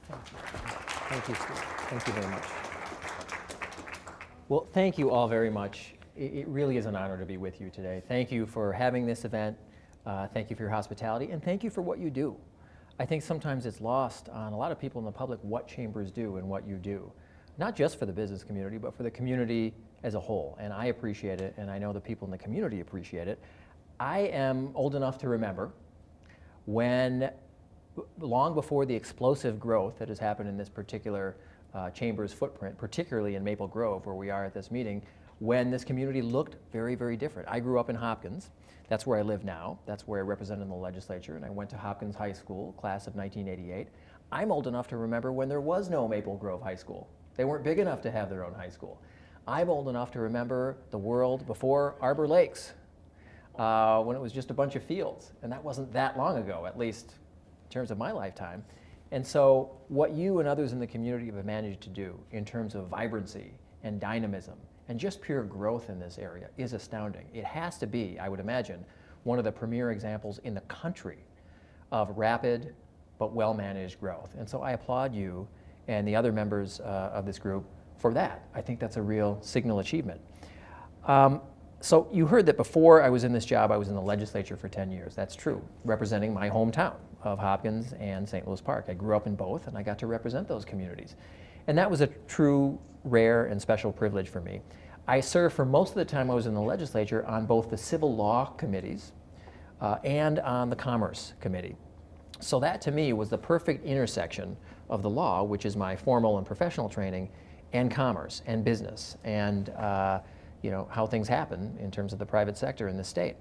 Thank you, Steve. Thank you very much. Well, thank you all very much. It really is an honor to be with you today. Thank you for having this event. Thank you for your hospitality, and thank you for what you do. I think sometimes it's lost on a lot of people in the public what chambers do and what you do, not just for the business community, but for the community as a whole. And I appreciate it, and I know the people in the community appreciate it. I am old enough to remember when, long before the explosive growth that has happened in this particular chamber's footprint, particularly in Maple Grove, where we are at this meeting, when this community looked very, very different. I grew up in Hopkins. That's where I live now. That's where I represented in the legislature, and I went to Hopkins High School, class of 1988. I'm old enough to remember when there was no Maple Grove High School. They weren't big enough to have their own high school. I'm old enough to remember the world before Arbor Lakes, when it was just a bunch of fields, and that wasn't that long ago, at least in terms of my lifetime. And so what you and others in the community have managed to do in terms of vibrancy and dynamism and just pure growth in this area is astounding. It has to be, I would imagine, one of the premier examples in the country of rapid but well-managed growth. And so I applaud you and the other members of this group for that. I think that's a real signal achievement. So you heard that before I was in this job, I was in the legislature for 10 years. That's true, representing my hometown of Hopkins and St. Louis Park. I grew up in both, and I got to represent those communities. And that was a true, rare, and special privilege for me. I served for most of the time I was in the legislature on both the civil law committees and on the commerce committee. So that, to me, was the perfect intersection of the law, which is my formal and professional training, and commerce and business and you know, how things happen in terms of the private sector in the state.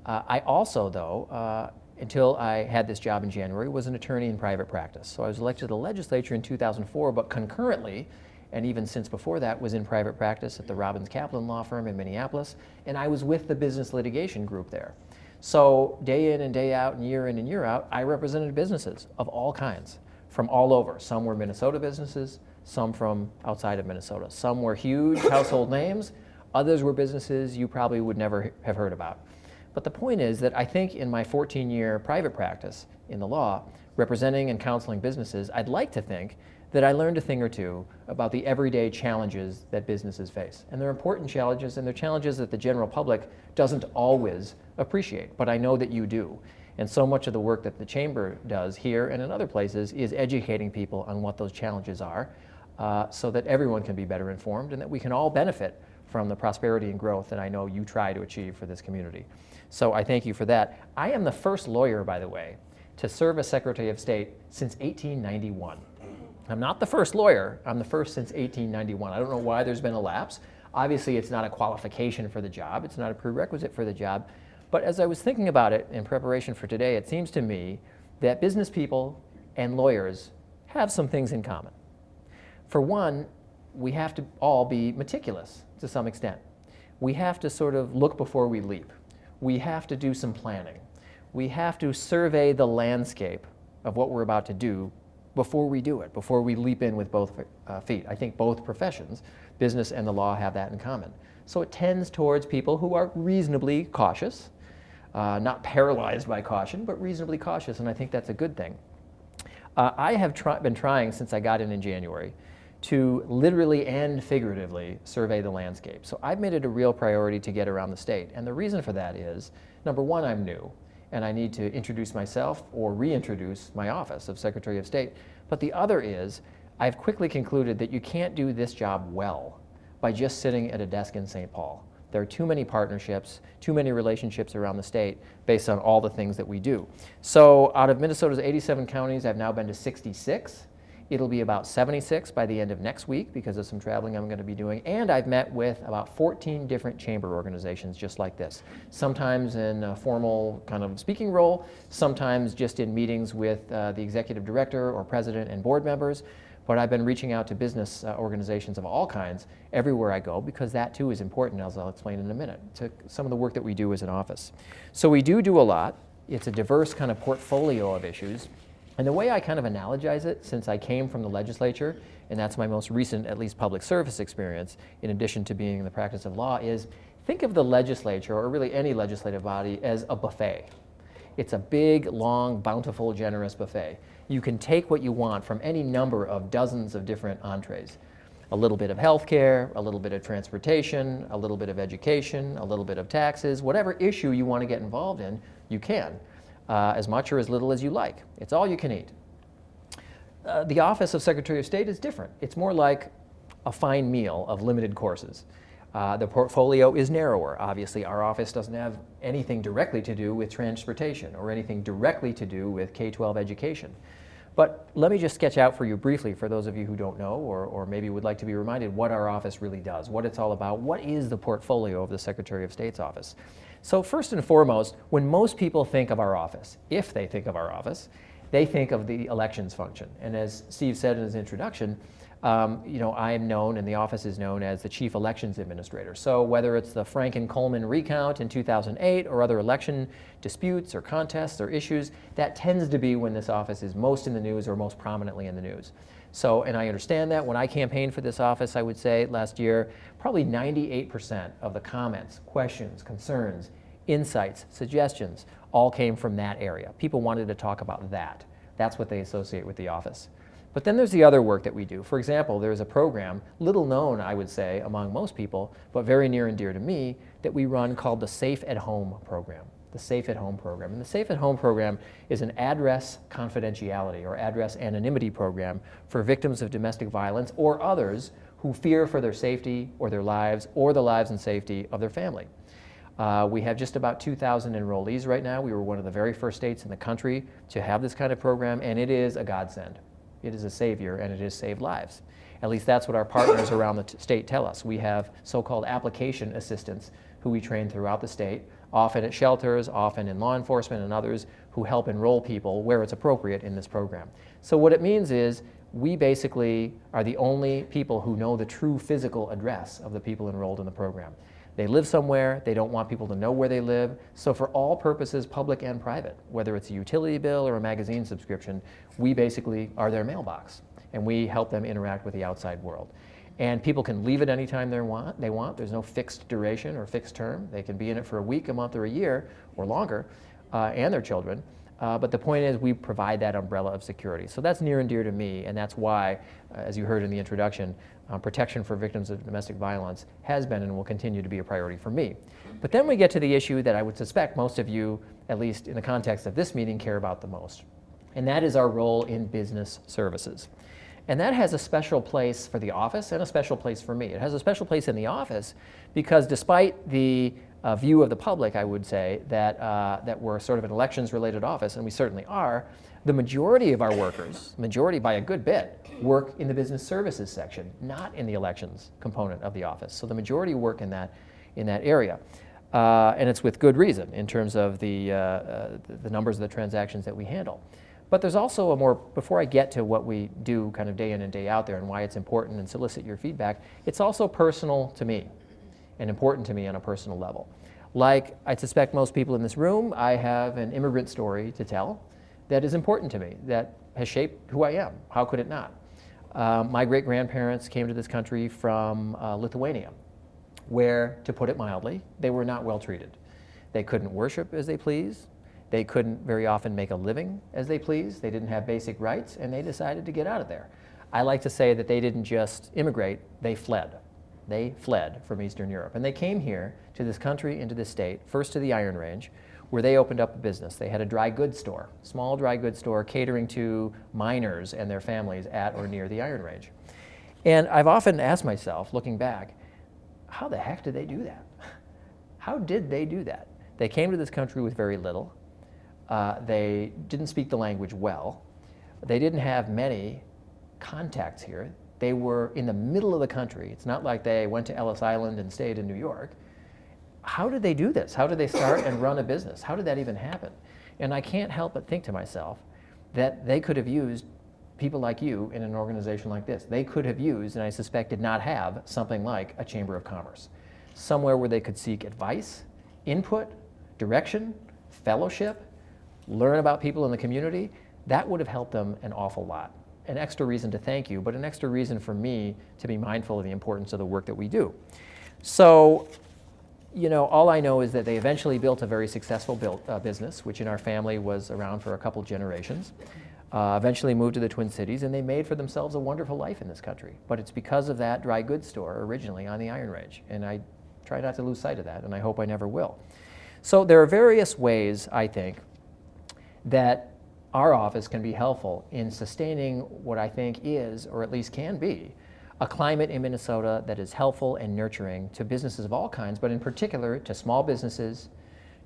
I also, though, until I had this job in January, was an attorney in private practice. So I was elected to the legislature in 2004, but concurrently, and even since before that, was in private practice at the Robbins Kaplan law firm in Minneapolis, and I was with the business litigation group there. So day in and day out and year out, I represented businesses of all kinds from all over. Some were Minnesota businesses, some from outside of Minnesota. Some were huge household names, others were businesses you probably would never have heard about. But the point is that I think in my 14-year private practice in the law, representing and counseling businesses, I'd like to think that I learned a thing or two about the everyday challenges that businesses face. And they're important challenges, and they're challenges that the general public doesn't always appreciate, but I know that you do. And so much of the work that the Chamber does here and in other places is educating people on what those challenges are so that everyone can be better informed and that we can all benefit from the prosperity and growth that I know you try to achieve for this community. So I thank you for that. I am the first lawyer, by the way, to serve as Secretary of State since 1891. I'm not the first lawyer, I'm the first since 1891. I don't know why there's been a lapse. Obviously, it's not a qualification for the job, it's not a prerequisite for the job. But as I was thinking about it in preparation for today, it seems to me that business people and lawyers have some things in common. For one, we have to all be meticulous to some extent. We have to sort of look before we leap. We have to do some planning. We have to survey the landscape of what we're about to do before we do it, before we leap in with both feet. I think both professions, business and the law, have that in common. So it tends towards people who are reasonably cautious, not paralyzed by caution, but reasonably cautious, and I think that's a good thing. I have been trying since I got in January to literally and figuratively survey the landscape. So I've made it a real priority to get around the state. And the reason for that is, number one, I'm new, and I need to introduce myself or reintroduce my office of Secretary of State. But the other is, I've quickly concluded that you can't do this job well by just sitting at a desk in St. Paul. There are too many partnerships, too many relationships around the state based on all the things that we do. So out of Minnesota's 87 counties, I've now been to 66. It'll be about 76 by the end of next week because of some traveling I'm going to be doing. And I've met with about 14 different chamber organizations just like this. Sometimes in a formal kind of speaking role, sometimes just in meetings with the executive director or president and board members. But I've been reaching out to business organizations of all kinds everywhere I go because that too is important, as I'll explain in a minute, to some of the work that we do as an office. So we do a lot. It's a diverse kind of portfolio of issues. And the way I kind of analogize it, since I came from the legislature, and that's my most recent, at least, public service experience, in addition to being in the practice of law, is think of the legislature, or really any legislative body, as a buffet. It's a big, long, bountiful, generous buffet. You can take what you want from any number of dozens of different entrees. A little bit of healthcare, a little bit of transportation, a little bit of education, a little bit of taxes, whatever issue you want to get involved in, you can, as much or as little as you like. It's all you can eat. The office of Secretary of State is different. It's more like a fine meal of limited courses. The portfolio is narrower. Obviously, our office doesn't have anything directly to do with transportation or anything directly to do with K-12 education. But let me just sketch out for you briefly, for those of you who don't know or maybe would like to be reminded, what our office really does, what it's all about, what is the portfolio of the Secretary of State's office. So first and foremost, when most people think of our office, if they think of our office, they think of the elections function. And as Steve said in his introduction, I am known, and the office is known as the Chief Elections Administrator. So whether it's the Franken-Coleman recount in 2008 or other election disputes or contests or issues, that tends to be when this office is most in the news or most prominently in the news. So, and I understand that. When I campaigned for this office, I would say last year, probably 98% of the comments, questions, concerns, insights, suggestions, all came from that area. People wanted to talk about that. That's what they associate with the office. But then there's the other work that we do. For example, there's a program, little known, I would say, among most people, but very near and dear to me, that we run called the Safe at Home program. The Safe at Home program. And the Safe at Home program is an address confidentiality or address anonymity program for victims of domestic violence or others who fear for their safety or their lives or the lives and safety of their family. We have just about 2,000 enrollees right now. We were one of the very first states in the country to have this kind of program, and it is a godsend. It is a savior, and it has saved lives. At least that's what our partners around the state tell us. We have so-called application assistants who we train throughout the state, often at shelters, often in law enforcement and others, who help enroll people where it's appropriate in this program. So what it means is we basically are the only people who know the true physical address of the people enrolled in the program. They live somewhere, they don't want people to know where they live, so for all purposes, public and private, whether it's a utility bill or a magazine subscription, we basically are their mailbox, and we help them interact with the outside world. And people can leave it anytime they want. There's no fixed duration or fixed term. They can be in it for a week, a month, or a year, or longer, and their children. But the point is we provide that umbrella of security. So that's near and dear to me, and that's why, as you heard in the introduction, protection for victims of domestic violence has been and will continue to be a priority for me. But then we get to the issue that I would suspect most of you, at least in the context of this meeting, care about the most. And that is our role in business services. And that has a special place for the office and a special place for me. It has a special place in the office because despite the view of the public, I would say, that we're sort of an elections-related office, and we certainly are, the majority of our workers, majority by a good bit, work in the business services section, not in the elections component of the office. So the majority work in that area. And it's with good reason in terms of the numbers of the transactions that we handle. But there's also a more, before I get to what we do kind of day in and day out there and why it's important and solicit your feedback, it's also personal to me and important to me on a personal level. Like I suspect most people in this room, I have an immigrant story to tell that is important to me, that has shaped who I am. How could it not? My great-grandparents came to this country from Lithuania, where, to put it mildly, they were not well treated. They couldn't worship as they pleased. They couldn't very often make a living as they pleased. They didn't have basic rights, and they decided to get out of there. I like to say that they didn't just immigrate, they fled. They fled from Eastern Europe. And they came here to this country, into this state, first to the Iron Range, where they opened up a business. They had a dry goods store, small dry goods store catering to miners and their families at or near the Iron Range. And I've often asked myself, looking back, how the heck did they do that? How did they do that? They came to this country with very little. They didn't speak the language well. They didn't have many contacts here. They were in the middle of the country. It's not like they went to Ellis Island and stayed in New York. How did they do this? How did they start and run a business? How did that even happen? And I can't help but think to myself that they could have used people like you in an organization like this. They could have used, and I suspect did not have, something like a Chamber of Commerce. Somewhere where they could seek advice, input, direction, fellowship, learn about people in the community. That would have helped them an awful lot. An extra reason to thank you, but an extra reason for me to be mindful of the importance of the work that we do. So, all I know is that they eventually built a very successful business, which in our family was around for a couple generations. Eventually moved to the Twin Cities, and they made for themselves a wonderful life in this country. But it's because of that dry goods store originally on the Iron Range, and I try not to lose sight of that, and I hope I never will. So there are various ways, I think, that our office can be helpful in sustaining what I think is, or at least can be, a climate in Minnesota that is helpful and nurturing to businesses of all kinds, but in particular to small businesses,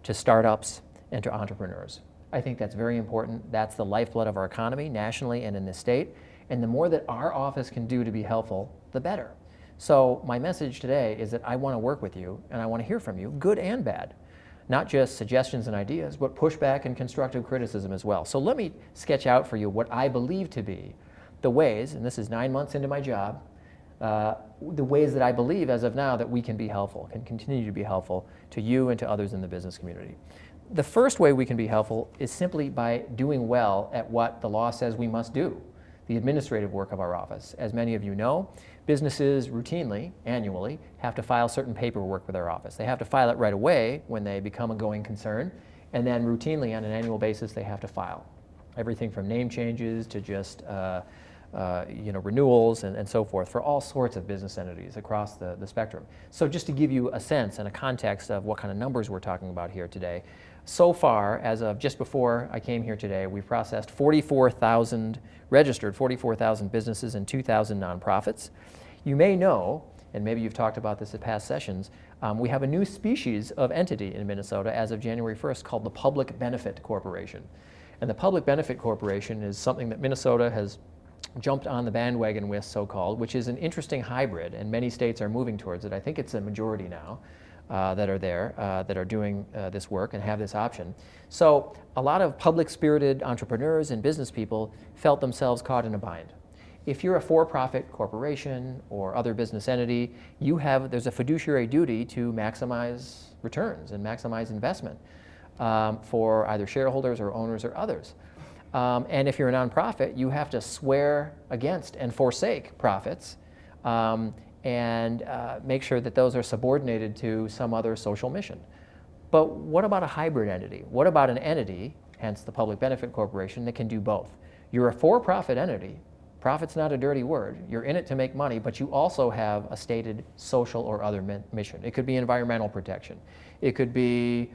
to startups, and to entrepreneurs. I think that's very important. That's the lifeblood of our economy, nationally and in this state. And the more that our office can do to be helpful, the better. So my message today is that I want to work with you, and I want to hear from you, good and bad. Not just suggestions and ideas, but pushback and constructive criticism as well. So let me sketch out for you what I believe to be the ways, and this is 9 months into my job, the ways that I believe as of now that we can be helpful, can continue to be helpful to you and to others in the business community. The first way we can be helpful is simply by doing well at what the law says we must do, the administrative work of our office. As many of you know, businesses routinely, annually, have to file certain paperwork with our office. They have to file it right away when they become a going concern, and then routinely on an annual basis they have to file everything from name changes to just renewals and so forth for all sorts of business entities across the spectrum. So just to give you a sense and a context of what kind of numbers we're talking about here today, so far, as of just before I came here today, we've processed 44,000, registered 44,000 businesses and 2,000 nonprofits. You may know, and maybe you've talked about this at past sessions, we have a new species of entity in Minnesota as of January 1st called the Public Benefit Corporation. And the Public Benefit Corporation is something that Minnesota has jumped on the bandwagon with, so-called, which is an interesting hybrid, and many states are moving towards it. I think it's a majority now that are there, that are doing this work and have this option. So a lot of public-spirited entrepreneurs and business people felt themselves caught in a bind. If you're a for-profit corporation or other business entity, there's a fiduciary duty to maximize returns and maximize investment for either shareholders or owners or others. And if you're a nonprofit, you have to swear against and forsake profits and make sure that those are subordinated to some other social mission. But what about a hybrid entity? What about an entity, hence the Public Benefit Corporation, that can do both? You're a for-profit entity. Profit's not a dirty word. You're in it to make money, but you also have a stated social or other mission. It could be environmental protection. It could be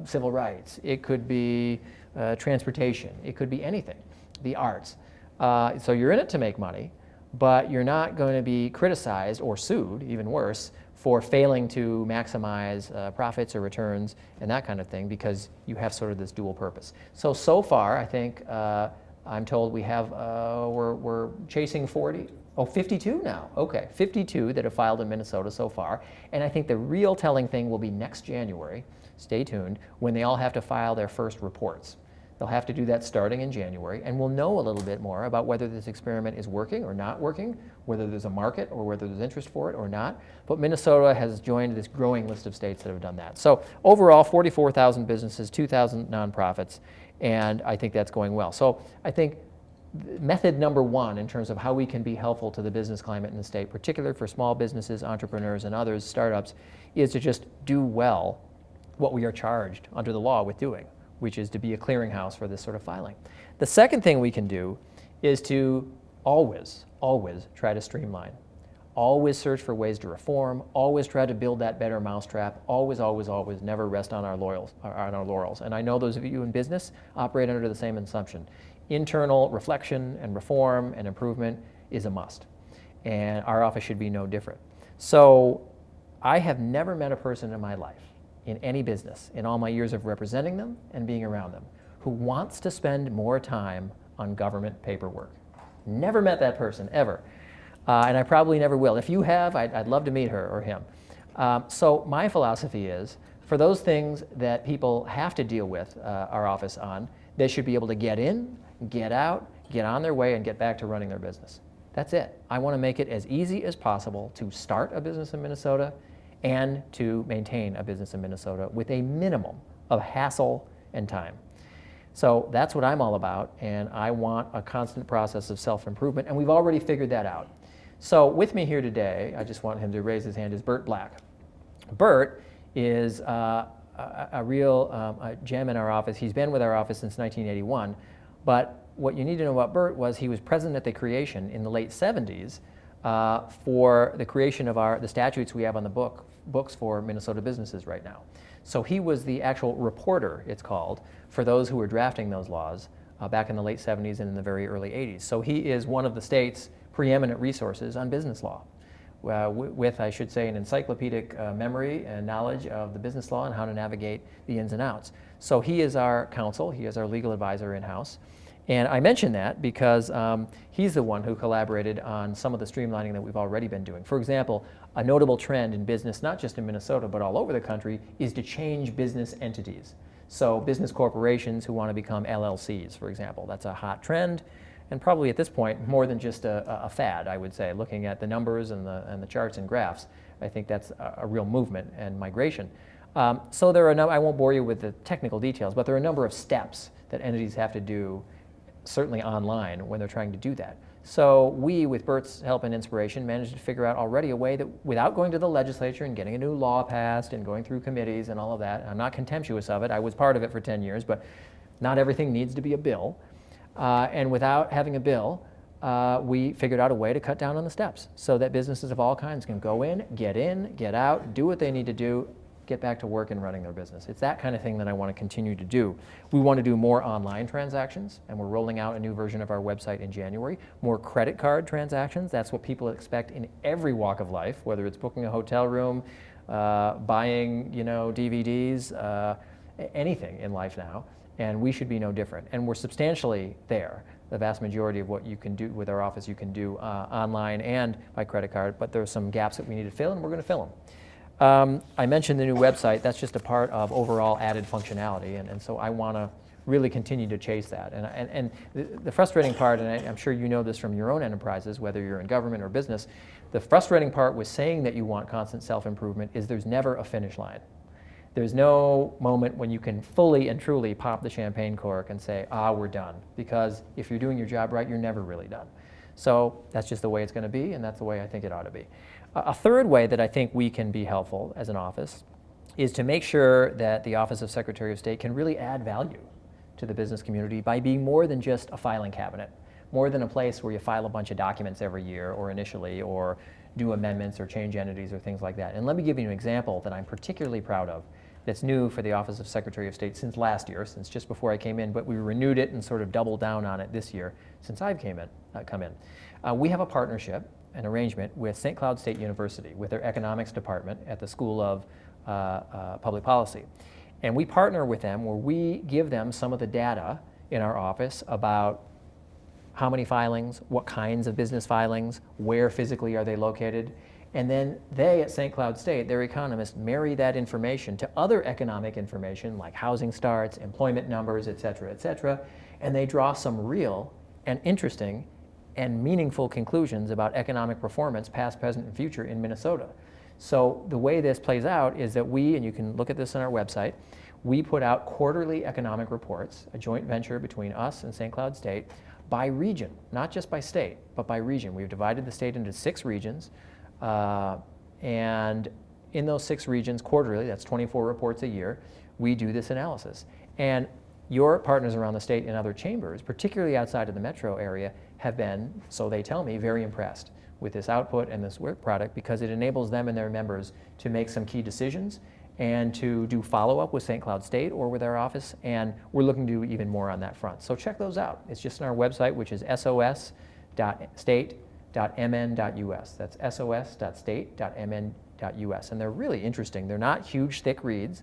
civil rights. It could be transportation. It could be anything. The arts. So you're in it to make money, but you're not going to be criticized or sued, even worse, for failing to maximize profits or returns and that kind of thing, because you have sort of this dual purpose. So far, I think I'm told we have, we're chasing 52 now. Okay, 52 that have filed in Minnesota so far. And I think the real telling thing will be next January, stay tuned, when they all have to file their first reports. They'll have to do that starting in January, and we'll know a little bit more about whether this experiment is working or not working, whether there's a market or whether there's interest for it or not. But Minnesota has joined this growing list of states that have done that. So overall, 44,000 businesses, 2,000 nonprofits, and I think that's going well. So I think method number one in terms of how we can be helpful to the business climate in the state, particularly for small businesses, entrepreneurs, and others, startups, is to just do well what we are charged under the law with doing, which is to be a clearinghouse for this sort of filing. The second thing we can do is to always try to streamline. Always search for ways to reform, always try to build that better mousetrap, always, never rest on our laurels. And I know those of you in business operate under the same assumption. Internal reflection and reform and improvement is a must. And our office should be no different. So I have never met a person in my life, in any business, in all my years of representing them and being around them, who wants to spend more time on government paperwork. Never met that person, ever. And I probably never will. If you have, I'd love to meet her or him. So my philosophy is, for those things that people have to deal with our office on, they should be able to get in, get out, get on their way, and get back to running their business. That's it. I want to make it as easy as possible to start a business in Minnesota and to maintain a business in Minnesota with a minimum of hassle and time. So that's what I'm all about, and I want a constant process of self-improvement, and we've already figured that out. So with me here today, I just want him to raise his hand, is Bert Black. Bert is a real gem in our office. He's been with our office since 1981, but what you need to know about Bert was he was present at the creation in the late 70s for the creation of the statutes we have on the books for Minnesota businesses right now. So he was the actual reporter, it's called, for those who were drafting those laws back in the late 70s and in the very early 80s. So he is one of the state's preeminent resources on business law, with, I should say, an encyclopedic memory and knowledge of the business law and how to navigate the ins and outs. So he is our counsel, he is our legal advisor in-house. And I mention that because he's the one who collaborated on some of the streamlining that we've already been doing. For example, a notable trend in business, not just in Minnesota, but all over the country, is to change business entities. So business corporations who want to become LLCs, for example. That's a hot trend, and probably at this point, more than just a fad, I would say. Looking at the numbers and the charts and graphs, I think that's a real movement and migration. So there are I won't bore you with the technical details, but there are a number of steps that entities have to do, certainly online, when they're trying to do that. So we, with Bert's help and inspiration, managed to figure out already a way that, without going to the legislature and getting a new law passed and going through committees and all of that, I'm not contemptuous of it, I was part of it for 10 years, but not everything needs to be a bill. And without having a bill, we figured out a way to cut down on the steps so that businesses of all kinds can go in, get out, do what they need to do, get back to work and running their business. It's that kind of thing that I want to continue to do. We want to do more online transactions, and we're rolling out a new version of our website in January. More credit card transactions. That's what people expect in every walk of life, whether it's booking a hotel room, buying, DVDs, anything in life now. And we should be no different. And we're substantially there. The vast majority of what you can do with our office, you can do online and by credit card, but there are some gaps that we need to fill, and we're going to fill them. I mentioned the new website. That's just a part of overall added functionality, and so I want to really continue to chase that. And the frustrating part, and I'm sure you know this from your own enterprises, whether you're in government or business, the frustrating part with saying that you want constant self-improvement is there's never a finish line. There's no moment when you can fully and truly pop the champagne cork and say, we're done. Because if you're doing your job right, you're never really done. So that's just the way it's going to be, and that's the way I think it ought to be. A third way that I think we can be helpful as an office is to make sure that the Office of Secretary of State can really add value to the business community by being more than just a filing cabinet, more than a place where you file a bunch of documents every year or initially, or do amendments or change entities or things like that. And let me give you an example that I'm particularly proud of that's new for the Office of Secretary of State since last year, since just before I came in, but we renewed it and sort of doubled down on it this year since I've come in. We have a partnership, an arrangement with St. Cloud State University, with their economics department at the School of Public Policy. And we partner with them where we give them some of the data in our office about how many filings, what kinds of business filings, where physically are they located, and then they at St. Cloud State, their economists, marry that information to other economic information like housing starts, employment numbers, et cetera, and they draw some real and interesting and meaningful conclusions about economic performance, past, present, and future in Minnesota. So the way this plays out is that we, and you can look at this on our website, we put out quarterly economic reports, a joint venture between us and St. Cloud State, by region, not just by state, but by region. We've divided the state into 6 regions, and in those 6 regions quarterly, that's 24 reports a year, we do this analysis. And your partners around the state and other chambers, particularly outside of the metro area, have been, so they tell me, very impressed with this output and this work product because it enables them and their members to make some key decisions and to do follow-up with St. Cloud State or with our office, and we're looking to do even more on that front. So check those out. It's just on our website, which is sos.state.mn.us. That's sos.state.mn.us. And they're really interesting. They're not huge, thick reads.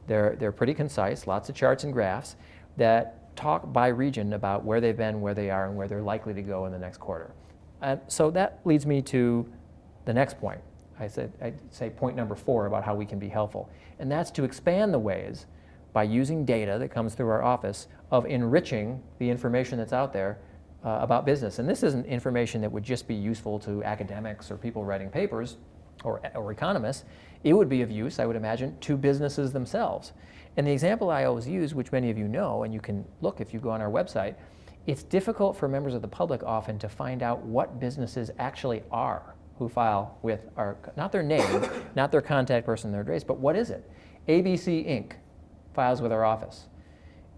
They're pretty concise, lots of charts and graphs that talk by region about where they've been, where they are, and where they're likely to go in the next quarter. So that leads me to the next point. I'd say point number 4 about how we can be helpful. And that's to expand the ways by using data that comes through our office of enriching the information that's out there about business. And this isn't information that would just be useful to academics or people writing papers or economists. It would be of use, I would imagine, to businesses themselves. And the example I always use, which many of you know, and you can look if you go on our website, it's difficult for members of the public often to find out what businesses actually are who file with our, not their name, not their contact person, their address, but what is it? ABC Inc. files with our office.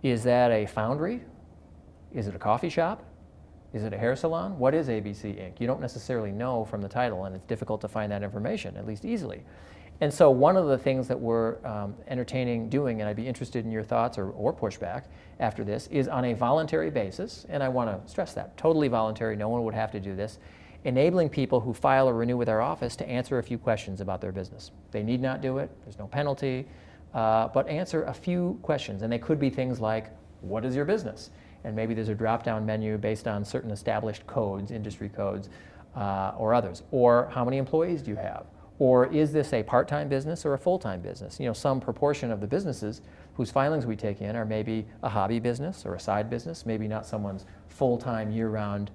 Is that a foundry? Is it a coffee shop? Is it a hair salon? What is ABC Inc.? You don't necessarily know from the title, and it's difficult to find that information, at least easily. And so one of the things that we're entertaining doing, and I'd be interested in your thoughts or pushback after this, is on a voluntary basis, and I want to stress that, totally voluntary, no one would have to do this, enabling people who file or renew with our office to answer a few questions about their business. They need not do it, there's no penalty, but answer a few questions, and they could be things like, what is your business? And maybe there's a drop-down menu based on certain established codes, industry codes, or others. Or how many employees do you have? Or is this a part-time business or a full-time business? You know, some proportion of the businesses whose filings we take in are maybe a hobby business or a side business, maybe not someone's full-time year-round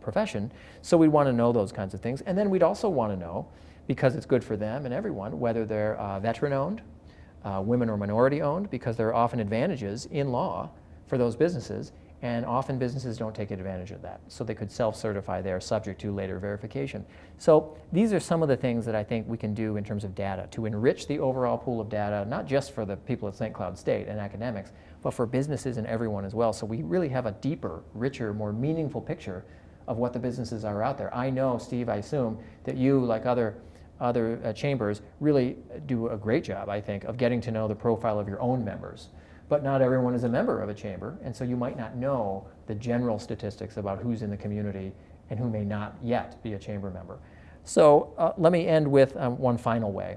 profession. So we want to know those kinds of things. And then we'd also want to know, because it's good for them and everyone, whether they're veteran-owned, women or minority-owned, because there are often advantages in law for those businesses, and often businesses don't take advantage of that. So they could self-certify there, subject to later verification. So these are some of the things that I think we can do in terms of data to enrich the overall pool of data, not just for the people at St. Cloud State and academics, but for businesses and everyone as well. So we really have a deeper, richer, more meaningful picture of what the businesses are out there. I know, Steve, I assume that you, like other chambers, really do a great job, I think, of getting to know the profile of your own members. But not everyone is a member of a chamber, and so you might not know the general statistics about who's in the community and who may not yet be a chamber member. So let me end with one final way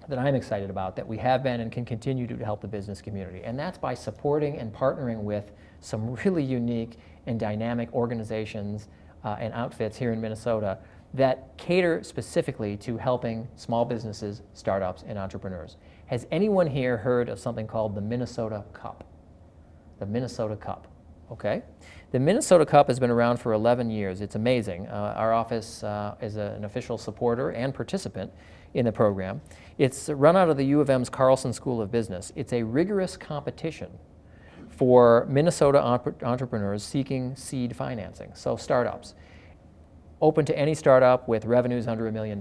that I'm excited about, that we have been and can continue to help the business community, and that's by supporting and partnering with some really unique and dynamic organizations and outfits here in Minnesota that cater specifically to helping small businesses, startups, and entrepreneurs. Has anyone here heard of something called the Minnesota Cup? The Minnesota Cup, okay? The Minnesota Cup has been around for 11 years. It's amazing. Our office is an official supporter and participant in the program. It's run out of the U of M's Carlson School of Business. It's a rigorous competition for Minnesota entrepreneurs seeking seed financing, so startups. Open to any startup with revenues under $1 million.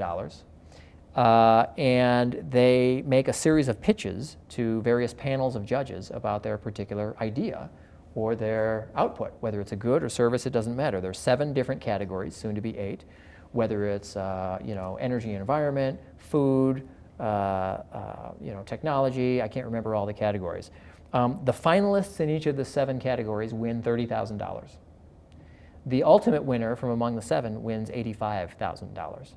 And they make a series of pitches to various panels of judges about their particular idea or their output, whether it's a good or service, it doesn't matter. There's 7 different categories, soon to be 8, whether it's energy and environment, food, technology. I can't remember all the categories. The finalists in each of the 7 categories win $30,000. The ultimate winner from among the 7 wins $85,000.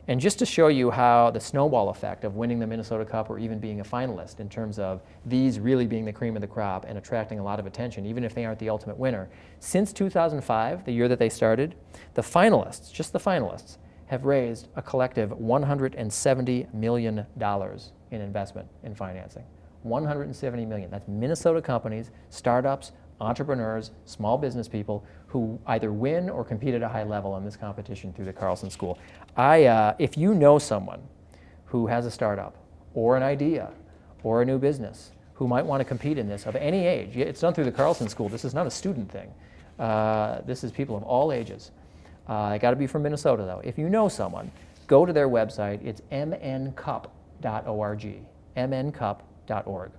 And just to show you how the snowball effect of winning the Minnesota Cup or even being a finalist in terms of these really being the cream of the crop and attracting a lot of attention, even if they aren't the ultimate winner, since 2005, the year that they started, the finalists, just the finalists, have raised a collective $170 million in investment in financing. $170 million. That's Minnesota companies, startups, entrepreneurs, small business people who either win or compete at a high level in this competition through the Carlson School. If you know someone who has a startup or an idea or a new business who might want to compete in this of any age, it's done through the Carlson School. This is not a student thing. This is people of all ages. Got to be from Minnesota though. If you know someone, go to their website. It's mncup.org, mncup.org.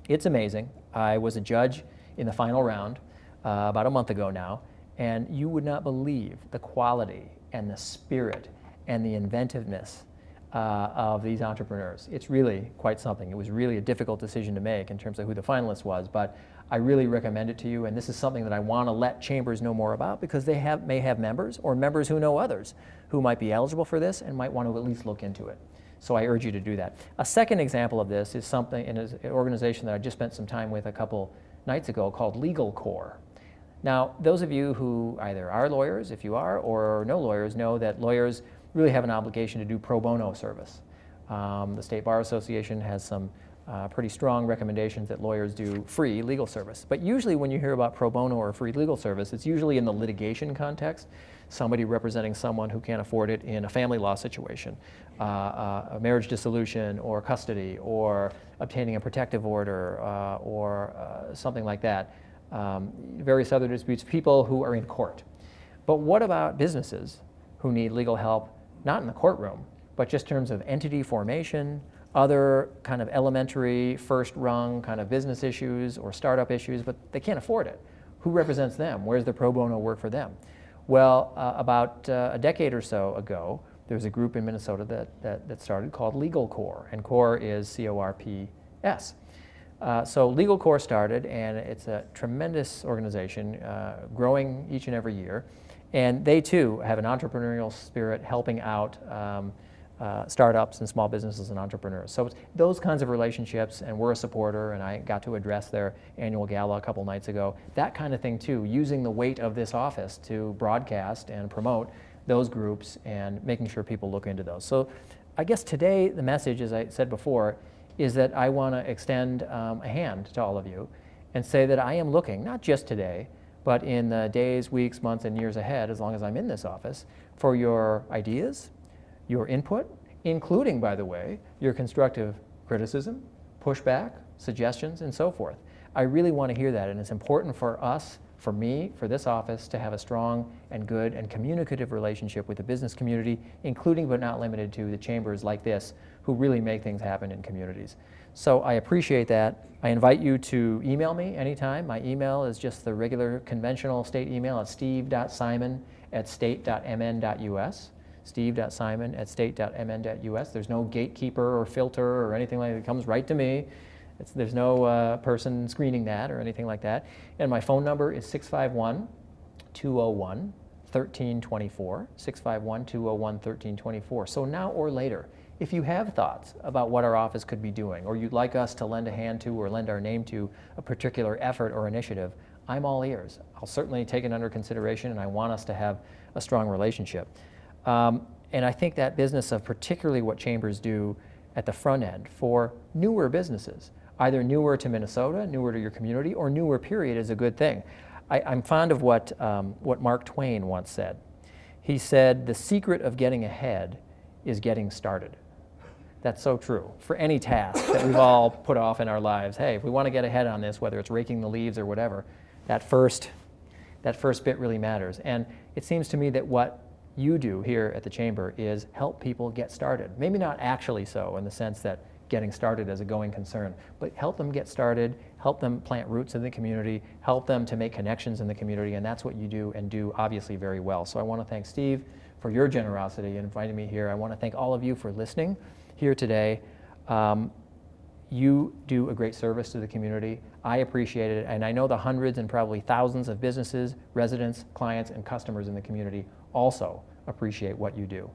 It's amazing. I was a judge in the final round about a month ago now, and you would not believe the quality and the spirit and the inventiveness of these entrepreneurs. It's really quite something. It was really a difficult decision to make in terms of who the finalist was, but I really recommend it to you, and this is something that I want to let chambers know more about because they may have members or members who know others who might be eligible for this and might want to at least look into it. So I urge you to do that. A second example of this is something in an organization that I just spent some time with a couple nights ago called Legal Corps. Now, those of you who either are lawyers, if you are, or no lawyers, know that lawyers really have an obligation to do pro bono service. The State Bar Association has some pretty strong recommendations that lawyers do free legal service. But usually when you hear about pro bono or free legal service, it's usually in the litigation context, somebody representing someone who can't afford it in a family law situation, a marriage dissolution or custody or obtaining a protective order or something like that. Various other disputes, people who are in court. But what about businesses who need legal help not in the courtroom, but just in terms of entity formation, other kind of elementary first rung kind of business issues or startup issues, but they can't afford it. Who represents them? Where's the pro bono work for them? Well, about a decade or so ago, there was a group in Minnesota that started called Legal Corps, and Corps is C-O-R-P-S. So Legal Corps started, and it's a tremendous organization, growing each and every year. And they too have an entrepreneurial spirit, helping out startups and small businesses and entrepreneurs. So it's those kinds of relationships, and we're a supporter, and I got to address their annual gala a couple nights ago. That kind of thing too, using the weight of this office to broadcast and promote those groups and making sure people look into those. So I guess today the message, as I said before, is that I want to extend a hand to all of you and say that I am looking, not just today, but in the days, weeks, months, and years ahead, as long as I'm in this office, for your ideas, your input, including, by the way, your constructive criticism, pushback, suggestions, and so forth. I really want to hear that, and it's important for us, for me, for this office, to have a strong and good and communicative relationship with the business community, including but not limited to the chambers like this, who really make things happen in communities. So I appreciate that. I invite you to email me anytime. My email is just the regular conventional state email at steve.simon@state.mn.us. steve.simon@state.mn.us. There's no gatekeeper or filter or anything like that. It comes right to me. There's no person screening that or anything like that. And my phone number is 651-201-1324, 651-201-1324. So now or later, if you have thoughts about what our office could be doing, or you'd like us to lend a hand to or lend our name to a particular effort or initiative, I'm all ears. I'll certainly take it under consideration, and I want us to have a strong relationship. And I think that business of particularly what chambers do at the front end for newer businesses, either newer to Minnesota, newer to your community, or newer period, is a good thing. I'm fond of what Mark Twain once said. He said, "The secret of getting ahead is getting started." That's so true for any task that we've all put off in our lives. Hey, if we want to get ahead on this, whether it's raking the leaves or whatever, that first bit really matters. And it seems to me that what you do here at the Chamber is help people get started. Maybe not actually so in the sense that getting started as a going concern, but help them get started, help them plant roots in the community, help them to make connections in the community, and that's what you do, and do obviously very well. So I want to thank Steve for your generosity in inviting me here. I want to thank all of you for listening here today. You do a great service to the community. I appreciate it, and I know the hundreds and probably thousands of businesses, residents, clients, and customers in the community also appreciate what you do.